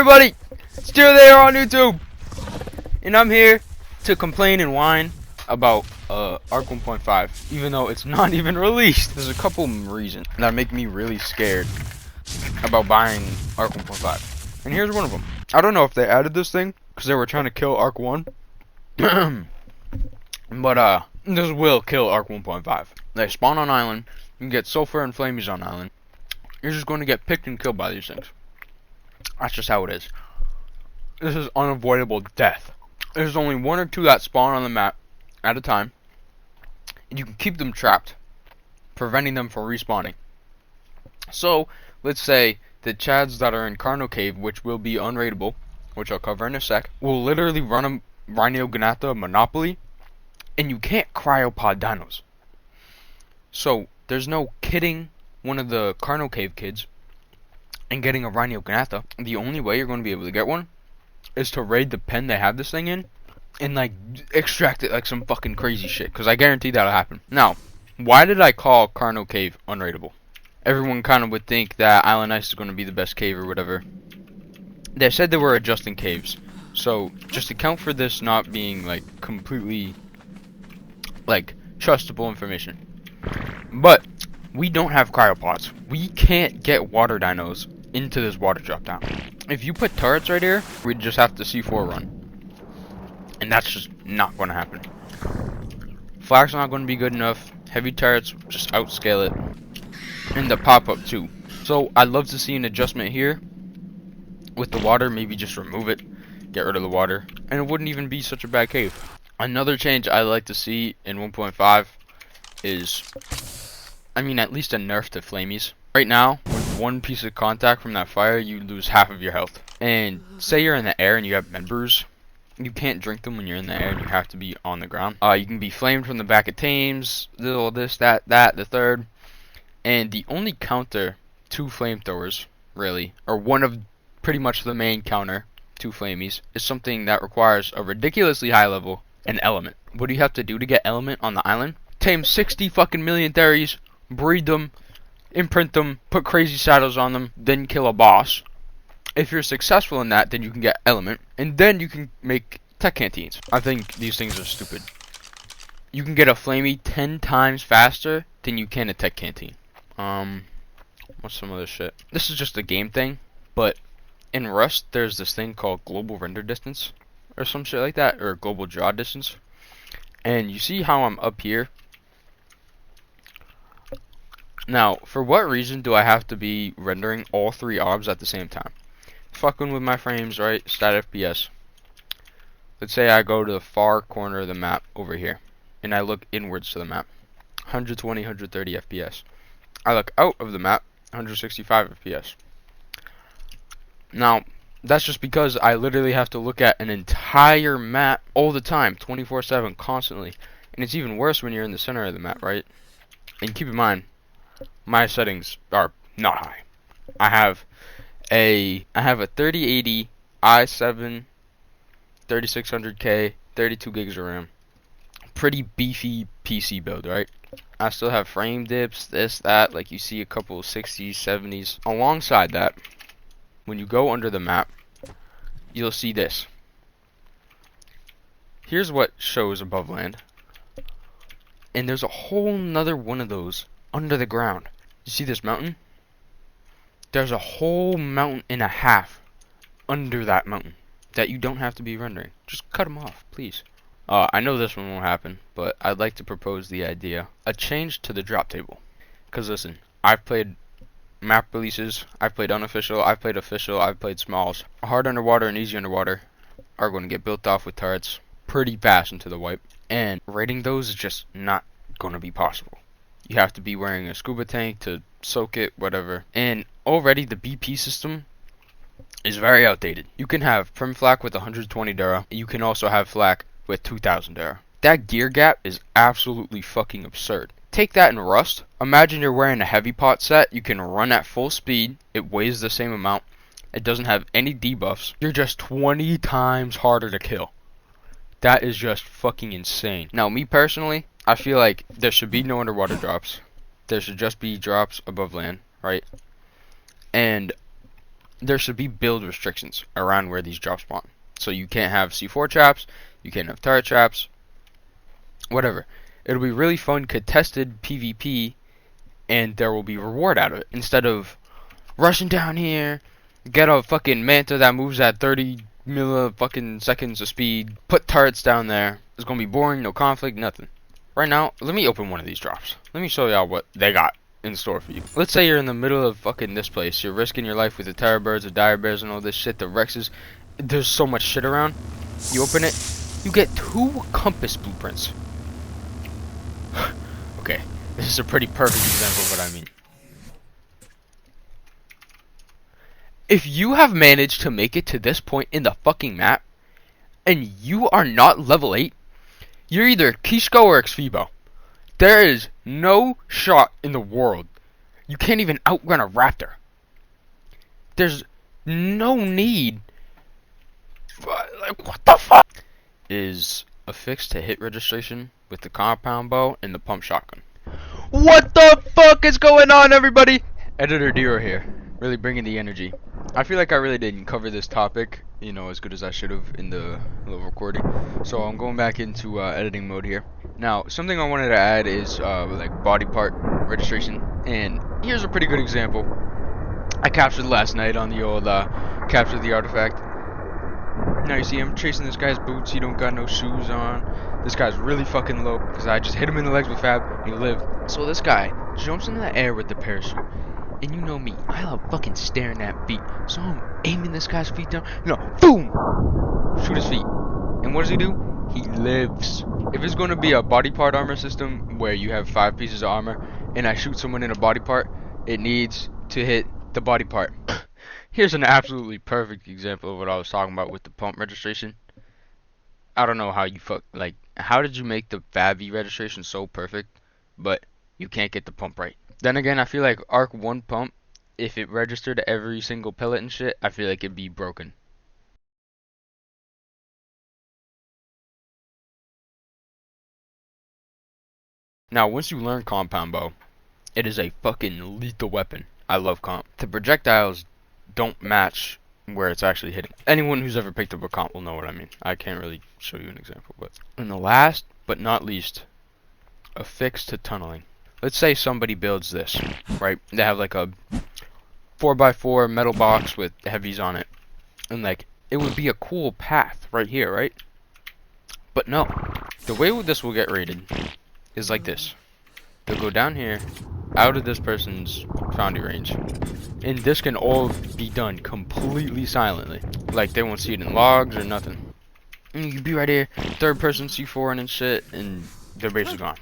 everybody? Still there on YouTube, and I'm here to complain and whine about Ark 1.5, even though it's not even released. There's a couple reasons that make me really scared about buying Ark 1.5, and here's one of them. I don't know if they added this thing because they were trying to kill Ark 1, but this will kill Ark 1.5. They spawn on island. You can get sulfur and flamies on island. You're just going to get picked and killed by these things. That's just how it is. This is unavoidable death. There's only one or two that spawn on the map at a time, and you can keep them trapped, preventing them from respawning. So, let's say the chads that are in Carno Cave, which will be unraidable, which I'll cover in a sec, will literally run a Rhino Ganatha Monopoly, and you can't cryopod dinos. So, there's no kidding one of the Carno Cave kids and getting a Rhino Ganatha. The only way you're going to be able to get one is to raid the pen they have this thing in and like extract it like some fucking crazy shit, because I guarantee that'll happen. Now, why did I call Carno Cave unraidable? Everyone kind of would think that Island Ice is going to be the best cave or whatever. They said they were adjusting caves, so just account for this not being like completely like trustable information. But we don't have cryopods. We can't get water dinos into this water drop down. If you put turrets right here, we'd just have to C4 run, and that's just not going to happen. Flak's not going to be good enough. Heavy turrets just outscale it, and the pop-up too. So I'd love to see an adjustment here with the water. Maybe just remove it, get rid of the water, and it wouldn't even be such a bad cave. Another change I'd like to see in 1.5 is, I mean, at least a nerf to flamies. Right now, with one piece of contact from that fire, you lose half of your health. And say you're in the air and you have members, you can't drink them when you're in the air, and you have to be on the ground. You can be flamed from the back of Thames, this, that, the third. And the only counter to flamethrowers, really, or one of pretty much the main counter to flamies, is something that requires a ridiculously high level, an element. What do you have to do to get element on the island? Tame 60 fucking million theories, breed them, imprint them, put crazy saddles on them, then kill a boss. If you're successful in that, then you can get element, and then you can make tech canteens. I think these things are stupid. You can get a flamey 10 times faster than you can a tech canteen. What's some other shit? This is just a game thing, but in Rust, there's this thing called global render distance, or some shit like that, or global draw distance. And you see how I'm up here? Now, for what reason do I have to be rendering all three obs at the same time? Fucking with my frames, right? Stat FPS. Let's say I go to the far corner of the map over here, and I look inwards to the map. 120, 130 FPS. I look out of the map, 165 FPS. Now, that's just because I literally have to look at an entire map all the time, 24/7, constantly. And it's even worse when you're in the center of the map, right? And keep in mind, my settings are not high. I have a 3080 i7 3600K 32 gigs of RAM. Pretty beefy PC build, right? I still have frame dips, this, that, like you see a couple of 60s, 70s. Alongside that, when you go under the map, you'll see this. Here's what shows above land. And there's a whole nother one of those under the ground. You see this mountain? There's a whole mountain and a half under that mountain that you don't have to be rendering. Just cut them off, please. I know this one won't happen, but I'd like to propose the idea. A change to the drop table. Because listen, I've played map releases, I've played unofficial, I've played official, I've played smalls. Hard underwater and easy underwater are going to get built off with turrets pretty fast into the wipe. And raiding those is just not going to be possible. You have to be wearing a scuba tank to soak it, whatever. And already the BP system is very outdated. You can have prim flak with 120 Dura. You can also have flak with 2000 Dura. That gear gap is absolutely fucking absurd. Take that in Rust. Imagine you're wearing a heavy pot set. You can run at full speed. It weighs the same amount. It doesn't have any debuffs. You're just 20 times harder to kill. That is just fucking insane. Now, me personally, I feel like there should be no underwater drops. There should just be drops above land, right? And there should be build restrictions around where these drops spawn. So you can't have C4 traps, you can't have turret traps, whatever. It'll be really fun contested PvP, and there will be reward out of it. Instead of rushing down here, get a fucking manta that moves at 30 milliseconds of speed, put turrets down there. It's gonna be boring, no conflict, nothing. Right now, let me open one of these drops. Let me show y'all what they got in store for you. Let's say you're in the middle of fucking this place. You're risking your life with the terror birds, the dire bears, and all this shit, the Rexes. There's so much shit around. You open it, you get 2 compass blueprints. Okay, this is a pretty perfect example of what I mean. If you have managed to make it to this point in the fucking map, and you are not level 8, you're either Kishko or Xfibo. There is no shot in the world. You can't even outrun a raptor. There's no need. Like, what the fuck? Is affixed to hit registration with the compound bow and the pump shotgun. What the fuck is going on, everybody? Editor Dero here, really bringing the energy. I feel like I really didn't cover this topic, you know, as good as I should have in the little recording. So I'm going back into editing mode here. Now, something I wanted to add is like body part registration, and here's a pretty good example. I captured last night on the old capture the artifact. Now you see I'm chasing this guy's boots. He don't got no shoes on. This guy's really fucking low because I just hit him in the legs with Fab and he lived. So this guy jumps into the air with the parachute. And you know me, I love fucking staring at feet. So I'm aiming this guy's feet down. You know, boom! Shoot his feet. And what does he do? He lives. If it's going to be a body part armor system where you have 5 pieces of armor and I shoot someone in a body part, it needs to hit the body part. Here's an absolutely perfect example of what I was talking about with the pump registration. I don't know how you how did you make the Fabi registration so perfect, but you can't get the pump right? Then again, I feel like Ark 1 pump, if it registered every single pellet and shit, I feel like it'd be broken. Now, once you learn compound bow, it is a fucking lethal weapon. I love comp. The projectiles don't match where it's actually hitting. Anyone who's ever picked up a comp will know what I mean. I can't really show you an example, but and the last but not least, affixed to tunneling. Let's say somebody builds this, right? They have like a 4x4 metal box with heavies on it, and like it would be a cool path right here, right? But no, the way this will get raided is like this. They'll go down here, out of this person's foundry range, and this can all be done completely silently. Like they won't see it in logs or nothing. And you can be right here, third person C4 and shit, and they're basically gone.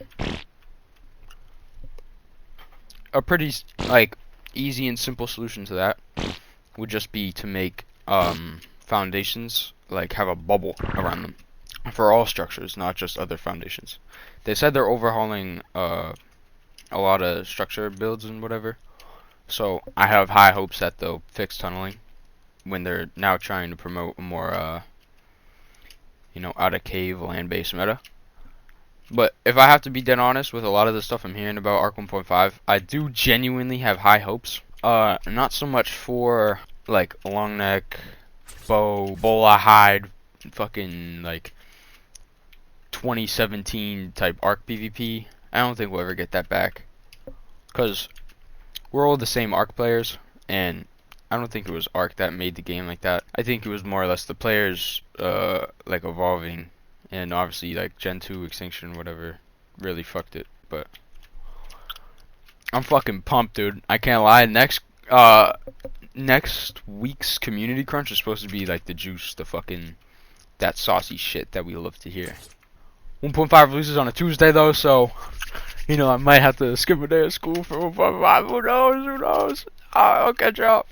A pretty like easy and simple solution to that would just be to make foundations like have a bubble around them for all structures, not just other foundations. They said they're overhauling a lot of structure builds and whatever, so I have high hopes that they'll fix tunneling when they're now trying to promote a more you know, out of cave land-based meta. But if I have to be dead honest with a lot of the stuff I'm hearing about Ark 1.5, I do genuinely have high hopes. Not so much for like long neck, bow, bola hide, fucking like 2017 type Ark PvP. I don't think we'll ever get that back, because we're all the same Ark players, and I don't think it was Ark that made the game like that. I think it was more or less the players like evolving. And obviously, like, Gen 2 Extinction, whatever, really fucked it. But I'm fucking pumped, dude. I can't lie. Next week's community crunch is supposed to be, like, the juice, that saucy shit that we love to hear. 1.5 releases on a Tuesday, though, so, you know, I might have to skip a day of school for 1.5. Who knows? I'll catch y'all.